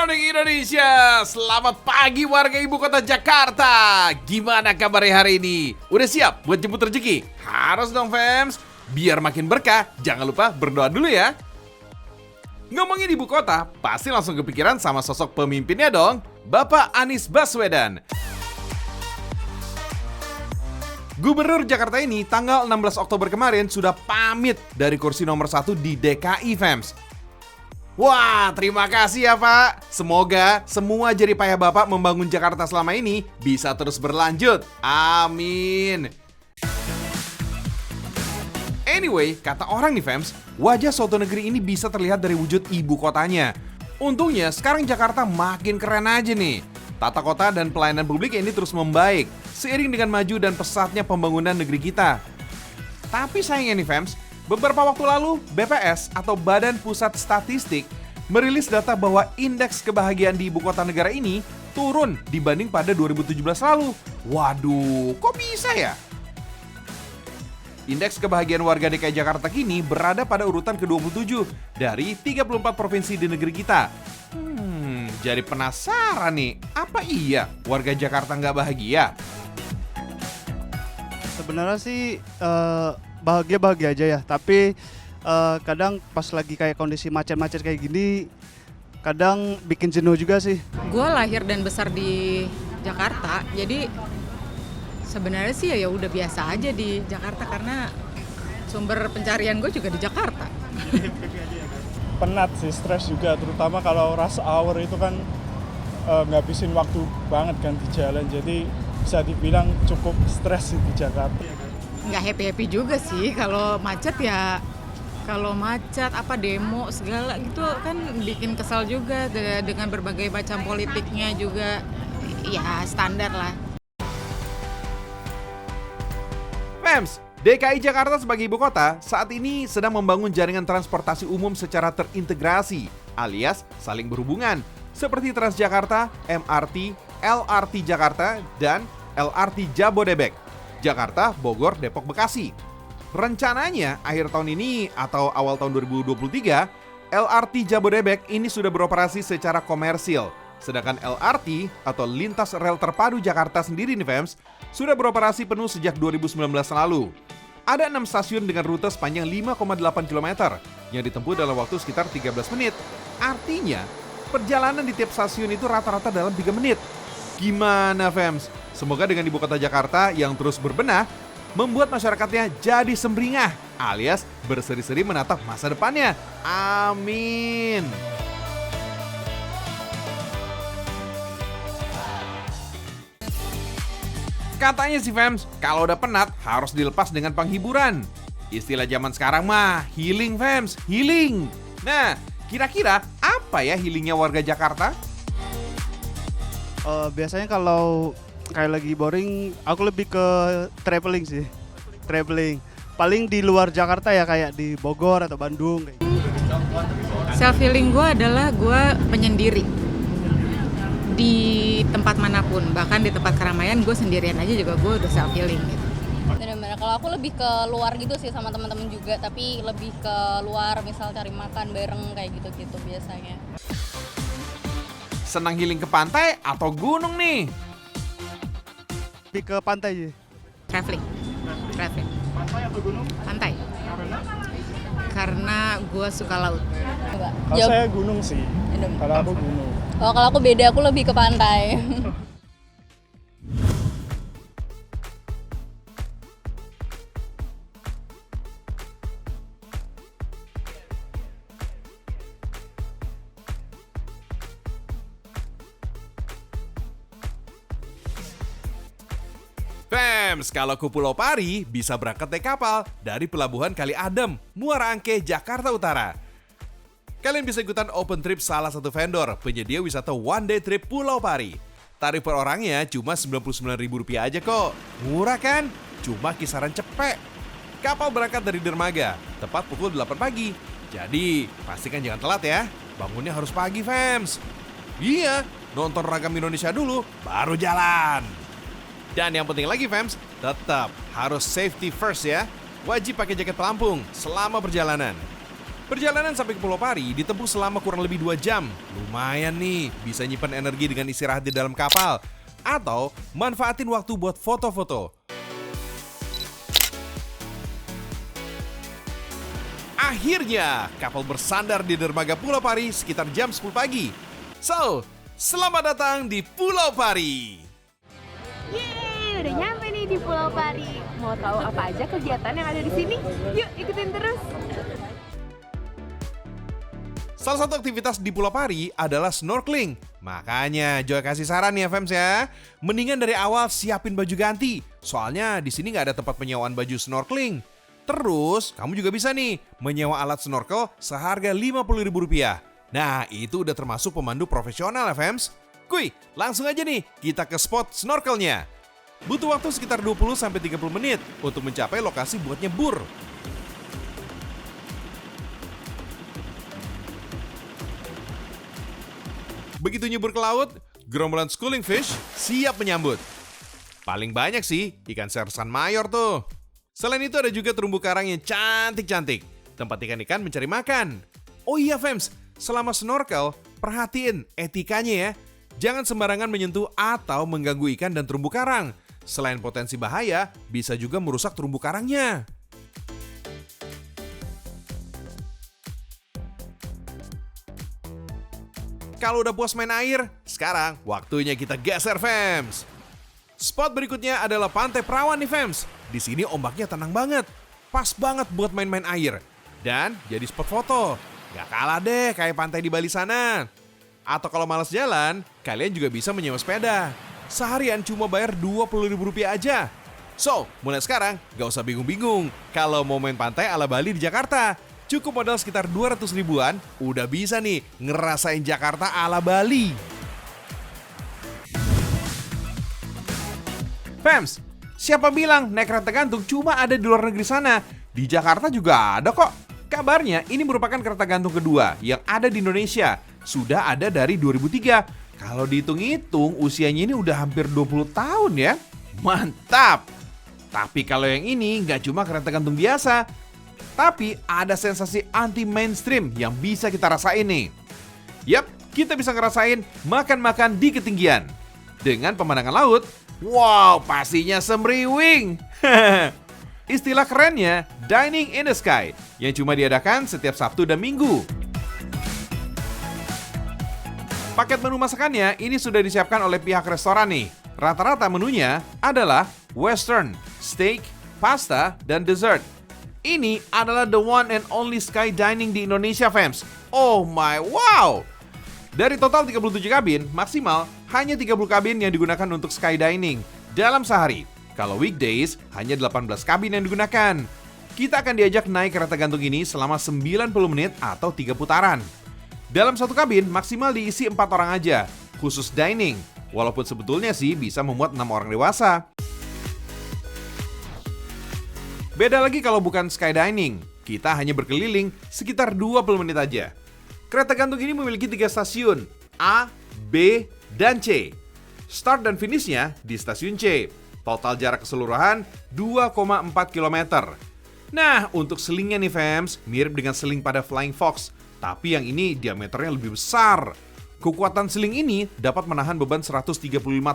morning Indonesia. Selamat pagi warga ibu kota Jakarta. Gimana kabarnya hari ini? Udah siap buat jemput rezeki? Harus dong fams. Biar makin berkah, jangan lupa berdoa dulu ya. Ngomongin ibu kota, pasti langsung kepikiran sama sosok pemimpinnya dong, Bapak Anies Baswedan. Gubernur Jakarta ini tanggal 16 Oktober kemarin sudah pamit dari kursi nomor 1 di DKI fams. Wah, terima kasih ya Pak. Semoga semua jerih payah Bapak membangun Jakarta selama ini bisa terus berlanjut. Amin. Anyway, kata orang nih fams, wajah suatu negeri ini bisa terlihat dari wujud ibu kotanya. Untungnya sekarang Jakarta makin keren aja nih. Tata kota dan pelayanan publik ini terus membaik seiring dengan maju dan pesatnya pembangunan negeri kita. Tapi sayangnya nih fams, beberapa waktu lalu, BPS atau Badan Pusat Statistik merilis data bahwa indeks kebahagiaan di ibu kota negara ini turun dibanding pada 2017 lalu. Waduh, kok bisa ya? Indeks kebahagiaan warga DKI Jakarta kini berada pada urutan ke-27 dari 34 provinsi di negeri kita. Jadi penasaran nih, apa iya warga Jakarta nggak bahagia? Sebenarnya sih bahagia-bahagia aja ya, tapi kadang pas lagi kayak kondisi macet-macet kayak gini, kadang bikin jenuh juga sih. Gue lahir dan besar di Jakarta, jadi sebenarnya sih ya udah biasa aja di Jakarta karena sumber pencarian gue juga di Jakarta. Penat sih, stres juga, terutama kalau rush hour itu kan ngabisin waktu banget kan di jalan, jadi bisa dibilang cukup stres sih di Jakarta. Nggak happy-happy juga sih kalau macet ya, kalau macet apa demo segala gitu kan bikin kesal juga dengan berbagai macam politiknya juga, ya standar lah. Fams, DKI Jakarta sebagai ibu kota saat ini sedang membangun jaringan transportasi umum secara terintegrasi alias saling berhubungan seperti Transjakarta, MRT, LRT Jakarta, dan LRT Jabodebek, Jakarta, Bogor, Depok, Bekasi. Rencananya akhir tahun ini atau awal tahun 2023, LRT Jabodebek ini sudah beroperasi secara komersil. Sedangkan LRT atau Lintas Rel Terpadu Jakarta sendiri nih fams, sudah beroperasi penuh sejak 2019 lalu. Ada 6 stasiun dengan rute sepanjang 5,8 km yang ditempuh dalam waktu sekitar 13 menit. Artinya, perjalanan di tiap stasiun itu rata-rata dalam 3 menit. Gimana fams? Semoga dengan ibu kota Jakarta yang terus berbenah, membuat masyarakatnya jadi semringah alias berseri-seri menatap masa depannya. Amin. Katanya sih fams, kalau udah penat harus dilepas dengan penghiburan. Istilah zaman sekarang mah healing fams, healing. Nah, kira-kira apa ya healingnya warga Jakarta? Biasanya kalau kayak lagi boring, aku lebih ke traveling sih. Traveling. Paling di luar Jakarta ya, kayak di Bogor atau Bandung. Self healing gue adalah gue menyendiri di tempat manapun, bahkan di tempat keramaian gue sendirian aja juga gue udah self healing gitu. Benar-benar kalau aku lebih ke luar gitu sih sama teman-teman juga, tapi lebih ke luar, misal cari makan bareng kayak gitu-gitu biasanya. Senang healing ke pantai atau gunung nih? Lebih ke pantai sih. Traveling. Pantai atau gunung? Pantai. Karena gue suka laut. Enggak. Kalau saya gunung sih, kalau aku gunung. Oh, kalau aku beda, aku lebih ke pantai. Fams, kalau ke Pulau Pari bisa berangkat naik kapal dari Pelabuhan Kali Adem, Muara Angke, Jakarta Utara. Kalian bisa ikutan open trip salah satu vendor penyedia wisata one day trip Pulau Pari. Tarif per orangnya cuma Rp99.000 aja kok. Murah kan? Cuma kisaran cepet. Kapal berangkat dari dermaga, tepat pukul 8 pagi. Jadi, pastikan jangan telat ya. Bangunnya harus pagi, fams. Iya, nonton Ragam Indonesia dulu, baru jalan. Dan yang penting lagi, fams, tetap harus safety first ya. Wajib pakai jaket pelampung selama perjalanan. Perjalanan sampai ke Pulau Pari ditempuh selama kurang lebih 2 jam. Lumayan nih, bisa nyimpen energi dengan istirahat di dalam kapal. Atau manfaatin waktu buat foto-foto. Akhirnya, kapal bersandar di dermaga Pulau Pari sekitar jam 10 pagi. So, selamat datang di Pulau Pari. Yeay, udah nyampe nih di Pulau Pari. Mau tahu apa aja kegiatan yang ada di sini? Yuk ikutin terus. Salah satu aktivitas di Pulau Pari adalah snorkeling. Makanya Joy kasih saran nih FMs ya. Mendingan dari awal siapin baju ganti. Soalnya di sini nggak ada tempat penyewaan baju snorkeling. Terus kamu juga bisa nih menyewa alat snorkel seharga Rp50.000. Nah itu udah termasuk pemandu profesional FMs. Kuy, langsung aja nih kita ke spot snorkelnya. Butuh waktu sekitar 20-30 menit untuk mencapai lokasi buat nyebur. Begitu nyebur ke laut, gerombolan schooling fish siap menyambut. Paling banyak sih ikan sersan mayor tuh. Selain itu ada juga terumbu karang yang cantik-cantik. Tempat ikan-ikan mencari makan. Oh iya Fems, selama snorkel perhatiin etikanya ya. Jangan sembarangan menyentuh atau mengganggu ikan dan terumbu karang. Selain potensi bahaya, bisa juga merusak terumbu karangnya. Kalau udah puas main air, sekarang waktunya kita geser Fems. Spot berikutnya adalah Pantai Perawan nih Fems. Di sini ombaknya tenang banget, pas banget buat main-main air. Dan jadi spot foto. Gak kalah deh kayak pantai di Bali sana. Atau kalau malas jalan, kalian juga bisa menyewa sepeda. Seharian cuma bayar Rp20.000 aja. So, mulai sekarang gak usah bingung-bingung kalau mau main pantai ala Bali di Jakarta. Cukup modal sekitar 200 ribuan, udah bisa nih ngerasain Jakarta ala Bali. Fems, siapa bilang naik kereta gantung cuma ada di luar negeri sana? Di Jakarta juga ada kok. Kabarnya ini merupakan kereta gantung kedua yang ada di Indonesia. Sudah ada dari 2003. Kalau dihitung-hitung usianya ini udah hampir 20 tahun ya. Mantap! Tapi kalau yang ini nggak cuma kereta gantung biasa, tapi ada sensasi anti-mainstream yang bisa kita rasain nih. Yap, kita bisa ngerasain makan-makan di ketinggian. Dengan pemandangan laut, wow pastinya semriwing. Istilah kerennya, dining in the sky, yang cuma diadakan setiap Sabtu dan Minggu. Paket menu masakannya ini sudah disiapkan oleh pihak restoran nih. Rata-rata menunya adalah western, steak, pasta, dan dessert. Ini adalah the one and only sky dining di Indonesia, Fems. Oh my wow! Dari total 37 kabin, maksimal hanya 30 kabin yang digunakan untuk sky dining dalam sehari. Kalau weekdays, hanya 18 kabin yang digunakan. Kita akan diajak naik kereta gantung ini selama 90 menit atau 3 putaran. Dalam satu kabin, maksimal diisi 4 orang aja, khusus dining. Walaupun sebetulnya sih bisa memuat 6 orang dewasa. Beda lagi kalau bukan sky dining, kita hanya berkeliling sekitar 20 menit aja. Kereta gantung ini memiliki 3 stasiun, A, B, dan C. Start dan finishnya di stasiun C. Total jarak keseluruhan 2,4 km. Nah, untuk selingnya nih Fems, mirip dengan seling pada Flying Fox, tapi yang ini diameternya lebih besar. Kekuatan seling ini dapat menahan beban 135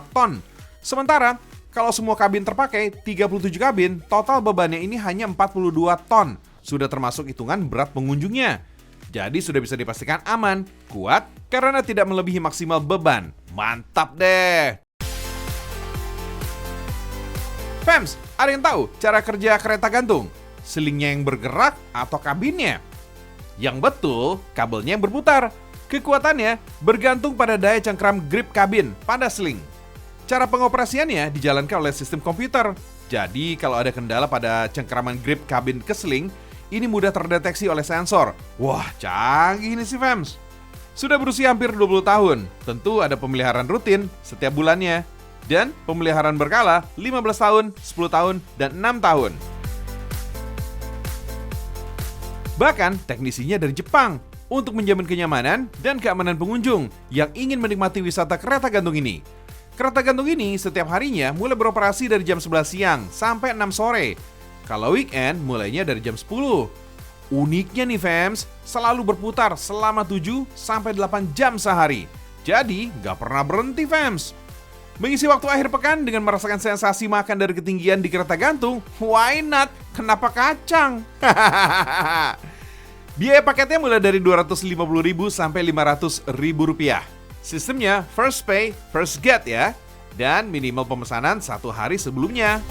ton. Sementara, kalau semua kabin terpakai, 37 kabin, total bebannya ini hanya 42 ton. Sudah termasuk hitungan berat pengunjungnya. Jadi sudah bisa dipastikan aman, kuat, karena tidak melebihi maksimal beban. Mantap deh! Fems, ada yang tahu cara kerja kereta gantung? Selingnya yang bergerak atau kabinnya? Yang betul, kabelnya yang berputar. Kekuatannya bergantung pada daya cengkram grip kabin pada seling. Cara pengoperasiannya dijalankan oleh sistem komputer. Jadi kalau ada kendala pada cengkraman grip kabin ke seling, ini mudah terdeteksi oleh sensor. Wah, canggih ini sih Fems. Sudah berusia hampir 20 tahun, tentu ada pemeliharaan rutin setiap bulannya. Dan pemeliharaan berkala 15 tahun, 10 tahun, dan 6 tahun. Bahkan teknisinya dari Jepang untuk menjamin kenyamanan dan keamanan pengunjung yang ingin menikmati wisata kereta gantung ini. Kereta gantung ini setiap harinya mulai beroperasi dari jam 11 siang sampai 6 sore. Kalau weekend mulainya dari jam 10. Uniknya nih fams, selalu berputar selama 7-8 jam sehari. Jadi nggak pernah berhenti fams. Mengisi waktu akhir pekan dengan merasakan sensasi makan dari ketinggian di kereta gantung, why not? Kenapa kacang? Biaya paketnya mulai dari Rp250.000 sampai Rp500.000. Sistemnya first pay, first get ya. Dan minimal pemesanan 1 hari sebelumnya.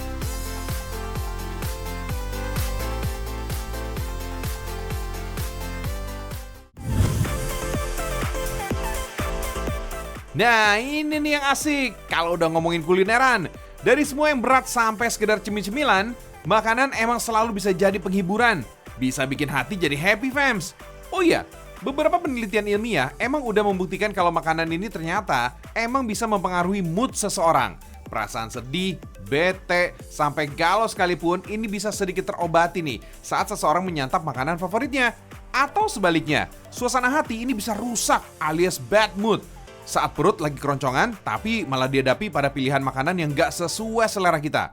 Nah ini nih yang asik, kalau udah ngomongin kulineran. Dari semua yang berat sampai sekedar cemil-cemilan, makanan emang selalu bisa jadi penghiburan. Bisa bikin hati jadi happy fams. Oh iya, beberapa penelitian ilmiah emang udah membuktikan kalau makanan ini ternyata emang bisa mempengaruhi mood seseorang. Perasaan sedih, bete, sampai galau sekalipun ini bisa sedikit terobati nih saat seseorang menyantap makanan favoritnya. Atau sebaliknya, suasana hati ini bisa rusak alias bad mood saat perut lagi keroncongan, tapi malah dihadapi pada pilihan makanan yang gak sesuai selera kita.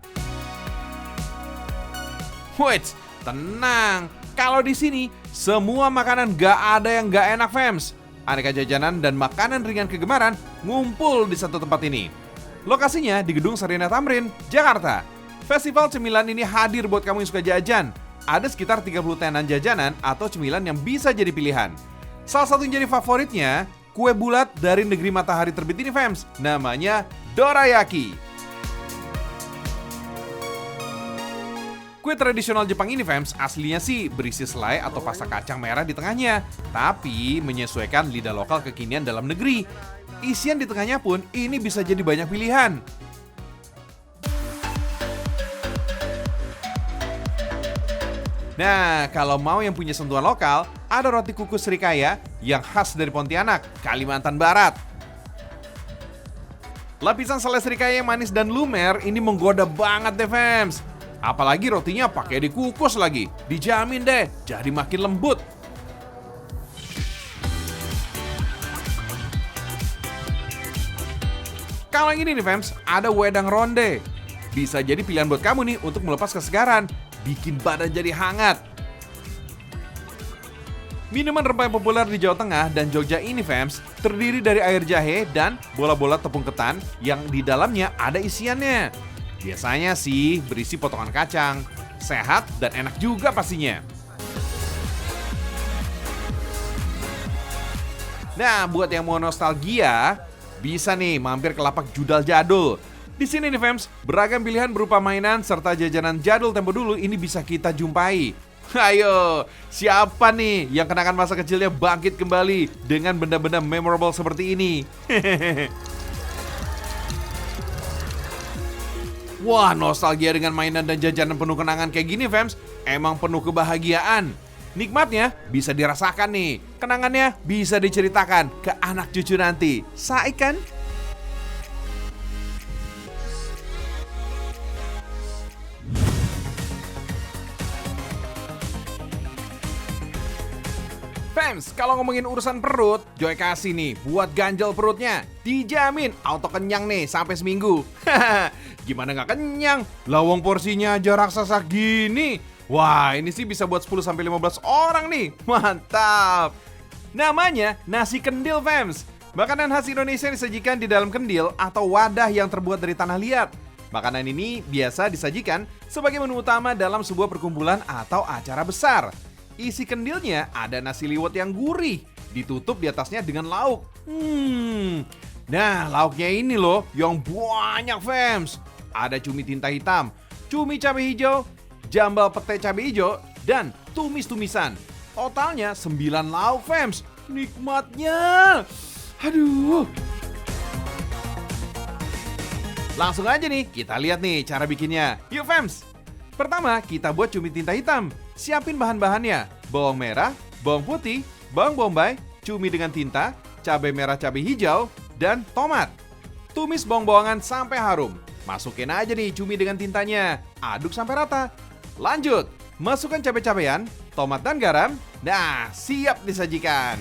Wait, tenang. Kalau di sini, semua makanan gak ada yang gak enak fams. Aneka jajanan dan makanan ringan kegemaran ngumpul di satu tempat ini. Lokasinya di Gedung Sarina Tamrin, Jakarta. Festival cemilan ini hadir buat kamu yang suka jajan. Ada sekitar 30 tenan jajanan atau cemilan yang bisa jadi pilihan. Salah satu yang jadi favoritnya, kue bulat dari negeri matahari terbit ini fams, namanya dorayaki. Kue tradisional Jepang ini fams, aslinya sih berisi selai atau pasta kacang merah di tengahnya, tapi menyesuaikan lidah lokal kekinian dalam negeri. Isian di tengahnya pun ini bisa jadi banyak pilihan. Nah, kalau mau yang punya sentuhan lokal, ada roti kukus Srikaya yang khas dari Pontianak, Kalimantan Barat. Lapisan selai Srikaya yang manis dan lumer ini menggoda banget deh fams. Apalagi rotinya pakai dikukus lagi, dijamin deh jadi makin lembut. Kalau yang ini nih fams, ada wedang ronde. Bisa jadi pilihan buat kamu nih untuk melepas kesegaran, bikin badan jadi hangat. Minuman rempah yang populer di Jawa Tengah dan Jogja ini fams, terdiri dari air jahe dan bola-bola tepung ketan yang di dalamnya ada isiannya. Biasanya sih berisi potongan kacang, sehat dan enak juga pastinya. Nah, buat yang mau nostalgia, bisa nih mampir ke lapak Judal Jadul. Di sini nih fams, beragam pilihan berupa mainan serta jajanan jadul tempo dulu ini bisa kita jumpai. Ayo, siapa nih yang kenangan masa kecilnya bangkit kembali dengan benda-benda memorable seperti ini? Wah, nostalgia dengan mainan dan jajanan penuh kenangan kayak gini fams, emang penuh kebahagiaan. Nikmatnya bisa dirasakan nih, kenangannya bisa diceritakan ke anak cucu nanti. Saik kan? Fams, kalau ngomongin urusan perut, Joy kasih nih buat ganjel perutnya. Dijamin auto kenyang nih sampai seminggu. Gimana nggak kenyang? Lawang porsinya aja raksasa gini. Wah, ini sih bisa buat 10-15 orang nih. Mantap. Namanya nasi kendil fams. Makanan khas Indonesia yang disajikan di dalam kendil atau wadah yang terbuat dari tanah liat. Makanan ini biasa disajikan sebagai menu utama dalam sebuah perkumpulan atau acara besar. Isi kendilnya ada nasi liwet yang gurih, ditutup di atasnya dengan lauk. Nah, lauknya ini loh yang banyak fams. Ada cumi tinta hitam, cumi cabai hijau, jambal pete cabai hijau, dan tumis-tumisan. Totalnya 9 lauk fams. Nikmatnya. Aduh. Langsung aja nih, kita lihat nih cara bikinnya. Yuk fams. Pertama, kita buat cumi tinta hitam. Siapin bahan-bahannya. Bawang merah, bawang putih, bawang bombay, cumi dengan tinta, cabai merah cabai hijau, dan tomat. Tumis bawang-bawangan sampai harum. Masukin aja nih cumi dengan tintanya. Aduk sampai rata. Lanjut, masukkan cabai-cabean, tomat dan garam. Nah, siap disajikan.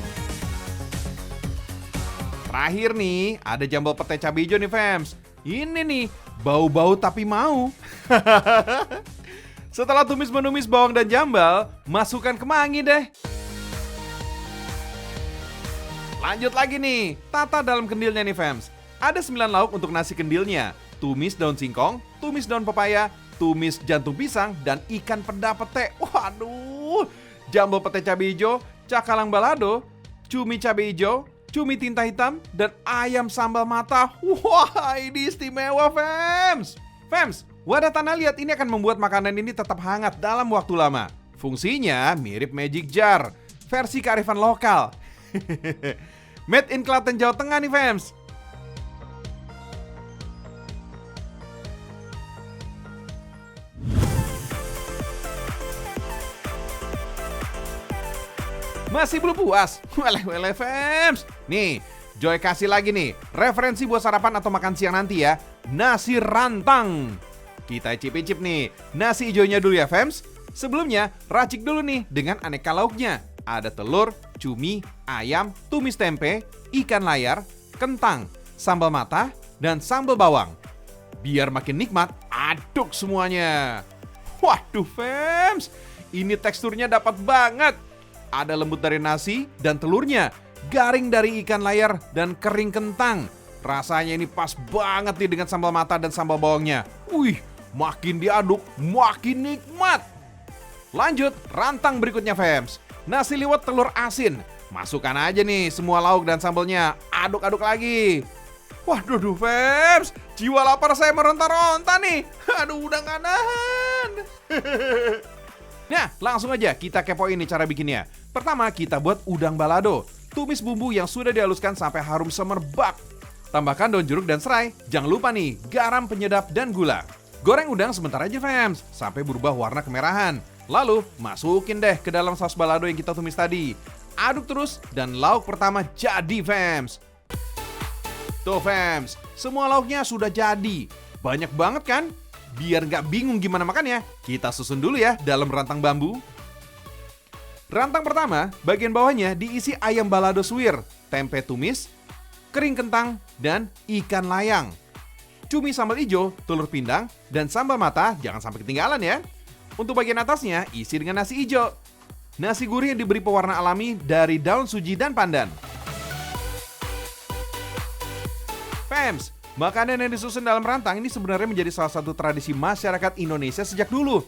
Terakhir nih, ada jambal pete cabai hijau nih fams. Ini nih, bau-bau tapi mau. Setelah tumis menumis bawang dan jambal, masukkan kemangi deh. Lanjut lagi nih, tata dalam kendilnya nih fams. Ada 9 lauk untuk nasi kendilnya. Tumis daun singkong, tumis daun pepaya, tumis jantung pisang, dan ikan peda pete. Waduh, jambal pete cabai hijau, cakalang balado, cumi cabai hijau, cumi tinta hitam, dan ayam sambal mata. Wah, ini istimewa fams. Fams, wadah tanah liat ini akan membuat makanan ini tetap hangat dalam waktu lama. Fungsinya mirip magic jar, versi kearifan lokal. Made in Klaten, Jawa Tengah nih fams. Masih belum puas? Weleh fams. Nih, Joy kasih lagi nih referensi buat sarapan atau makan siang nanti ya. Nasi rantang. Kita icip-icip nih nasi hijaunya dulu ya fams. Sebelumnya racik dulu nih dengan aneka lauknya. Ada telur, cumi, ayam, tumis tempe, ikan layar, kentang, sambal mata, dan sambal bawang. Biar makin nikmat, aduk semuanya. Waduh fams, ini teksturnya dapat banget. Ada lembut dari nasi dan telurnya, garing dari ikan layar dan kering kentang. Rasanya ini pas banget nih dengan sambal mata dan sambal bawangnya. Wih, makin diaduk, makin nikmat. Lanjut, rantang berikutnya fams. Nasi liwet telur asin. Masukkan aja nih semua lauk dan sambalnya. Aduk-aduk lagi. Waduh fams, jiwa lapar saya meronta-ronta nih. Aduh, udah gak nahan. Nah, langsung aja kita kepoin nih cara bikinnya. Pertama, kita buat udang balado. Tumis bumbu yang sudah dihaluskan sampai harum semerbak. Tambahkan daun jeruk dan serai. Jangan lupa nih, garam penyedap dan gula. Goreng udang sebentar aja fams, sampai berubah warna kemerahan. Lalu, masukin deh ke dalam saus balado yang kita tumis tadi. Aduk terus dan lauk pertama jadi fams. Tuh fams, semua lauknya sudah jadi. Banyak banget kan? Biar nggak bingung gimana makannya, kita susun dulu ya dalam rantang bambu. Rantang pertama, bagian bawahnya diisi ayam balado suwir, tempe tumis, kering kentang, dan ikan layang. Cumi sambal hijau, telur pindang, dan sambal mata jangan sampai ketinggalan ya. Untuk bagian atasnya, isi dengan nasi hijau. Nasi gurih yang diberi pewarna alami dari daun suji dan pandan. Fams, makanan yang disusun dalam rantang ini sebenarnya menjadi salah satu tradisi masyarakat Indonesia sejak dulu.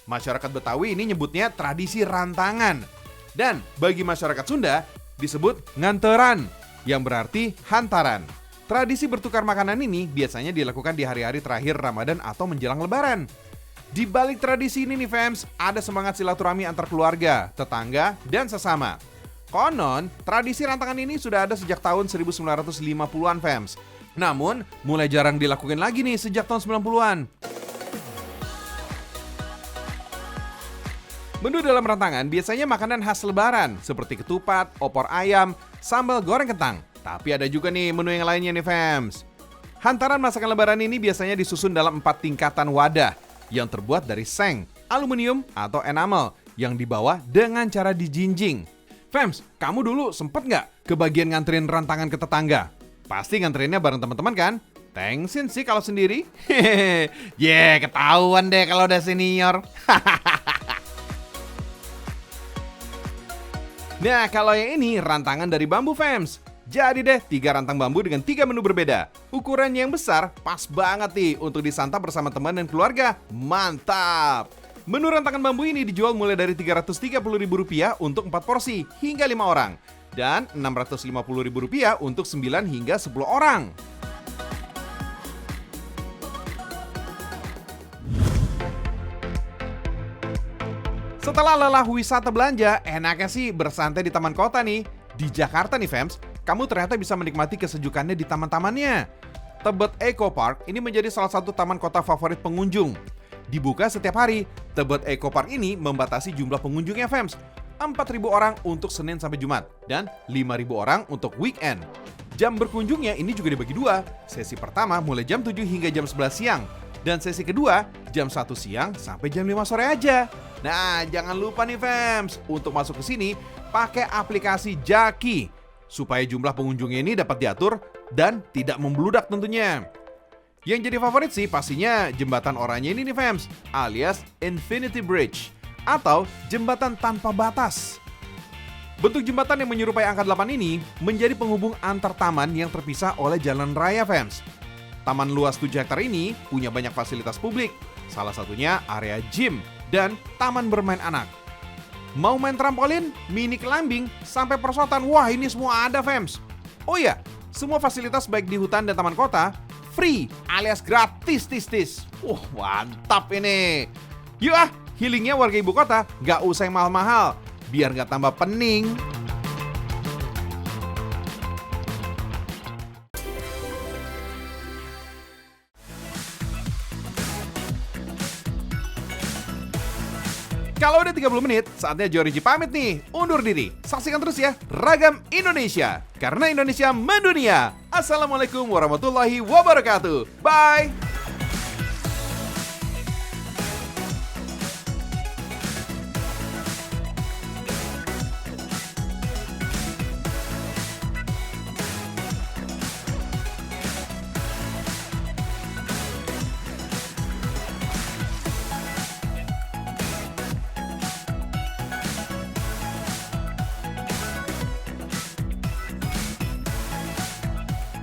Masyarakat Betawi ini nyebutnya tradisi rantangan. Dan bagi masyarakat Sunda disebut nganteran, yang berarti hantaran. Tradisi bertukar makanan ini biasanya dilakukan di hari-hari terakhir Ramadan atau menjelang Lebaran. Di balik tradisi ini nih fams, ada semangat silaturahmi antar keluarga, tetangga, dan sesama. Konon, tradisi rantangan ini sudah ada sejak tahun 1950-an fams. Namun, mulai jarang dilakukan lagi nih sejak tahun 90-an. Menu dalam rantangan biasanya makanan khas lebaran seperti ketupat, opor ayam, sambal goreng kentang. Tapi ada juga nih menu yang lainnya nih fams. Hantaran masakan lebaran ini biasanya disusun dalam 4 tingkatan wadah yang terbuat dari seng, aluminium, atau enamel yang dibawa dengan cara dijinjing. Fams, kamu dulu sempet nggak kebagian nganterin rantangan ke tetangga? Pasti nganterinnya bareng teman-teman kan? Thanksin sih kalau sendiri. Hehehe, ketahuan deh kalau udah senior. Nah, kalau yang ini rantangan dari bambu fams. Jadi deh 3 rantang bambu dengan 3 menu berbeda. Ukuran yang besar pas banget nih untuk disantap bersama teman dan keluarga. Mantap! Menu rantangan bambu ini dijual mulai dari Rp330.000 untuk 4 porsi hingga 5 orang. Dan Rp650.000 untuk 9 hingga 10 orang. Setelah lelah wisata belanja, enaknya sih bersantai di taman kota nih. Di Jakarta nih fams, kamu ternyata bisa menikmati kesejukannya di taman-tamannya. Tebet Eco Park ini menjadi salah satu taman kota favorit pengunjung. Dibuka setiap hari, Tebet Eco Park ini membatasi jumlah pengunjungnya fams. 4.000 orang untuk Senin sampai Jumat dan 5.000 orang untuk weekend. Jam berkunjungnya ini juga dibagi 2. Sesi pertama mulai jam 7 hingga jam 11 siang. Dan sesi kedua jam 1 siang sampai jam 5 sore aja. Nah, jangan lupa nih fams, untuk masuk ke sini pakai aplikasi Jaki supaya jumlah pengunjungnya ini dapat diatur dan tidak membludak tentunya. Yang jadi favorit sih pastinya jembatan oranye ini nih fams, alias Infinity Bridge atau jembatan tanpa batas. Bentuk jembatan yang menyerupai angka 8 ini menjadi penghubung antar taman yang terpisah oleh jalan raya fams. Taman luas 7 hektar ini punya banyak fasilitas publik, salah satunya area gym dan taman bermain anak. Mau main trampolin, mini climbing, sampai perosotan, wah ini semua ada fams. Oh iya, semua fasilitas baik di hutan dan taman kota free alias gratis tis. Mantap ini. Yuk healingnya warga ibu kota gak usah yang mahal-mahal, biar gak tambah pening. Kalau udah 30 menit, saatnya Joriji pamit nih, undur diri. Saksikan terus ya, Ragam Indonesia. Karena Indonesia mendunia. Assalamualaikum warahmatullahi wabarakatuh. Bye!